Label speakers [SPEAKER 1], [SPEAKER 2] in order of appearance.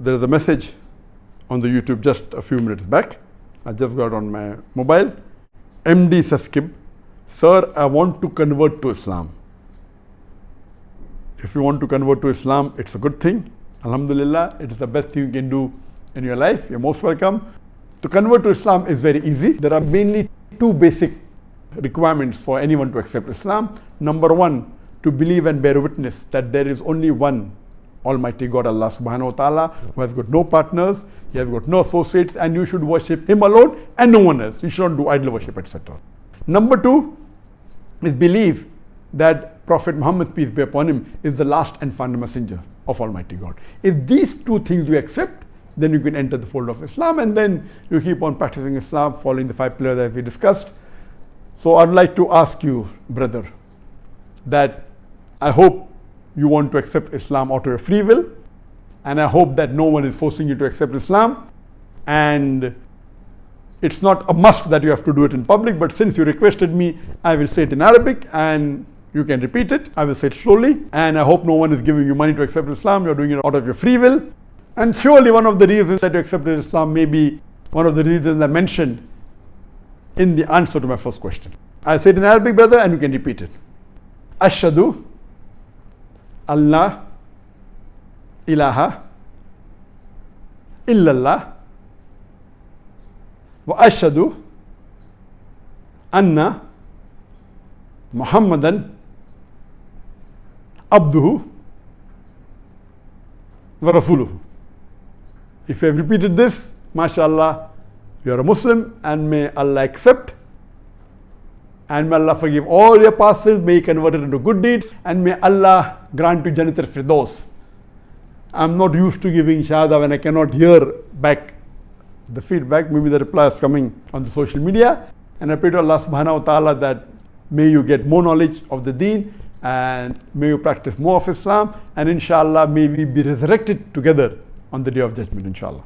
[SPEAKER 1] There is a message on the YouTube just a few minutes back. I just got on my mobile. MD Saskib, sir, I want to convert to Islam. If you want to convert to Islam, it's a good thing. Alhamdulillah, it is the best thing you can do in your life. You're most welcome. To convert to Islam is very easy. There are mainly two basic requirements for anyone to accept Islam. Number one, to believe and bear witness that there is only one Almighty God, Allah subhanahu wa ta'ala, who has got no partners, He has got no associates, and you should worship Him alone and no one else. You should not do idol worship, etc. Number two is believe that Prophet Muhammad, peace be upon him, is the last and final messenger of Almighty God. If these two things you accept, then you can enter the fold of Islam, and then you keep on practicing Islam, following the 5 pillars as we discussed. So I'd like to ask you, brother, that I hope you want to accept Islam out of your free will, and I hope that no one is forcing you to accept Islam, and it's not a must that you have to do it in public, but since you requested me, I will say it in Arabic and you can repeat it. I will say it slowly, and I hope no one is giving you money to accept Islam. You're doing it out of your free will, and surely one of the reasons that you accepted Islam may be one of the reasons I mentioned in the answer to my first question. I'll say it in Arabic, brother, and you can repeat it. Ashhadu Allah ilaha illallah wa ashhadu anna Muhammadan abduhu wa rasuluhu. If you have repeated this, mashallah, you are a Muslim, and may Allah accept, and may Allah forgive all your past sins, may He convert it into good deeds, and may Allah grant you Jannat al-Firdaus. I'm not used to giving shahada when I cannot hear back the feedback. Maybe the reply is coming on the social media, and I pray to Allah subhanahu wa ta'ala that may you get more knowledge of the deen, and may you practice more of Islam, and inshallah may we be resurrected together on the Day of Judgment, inshallah.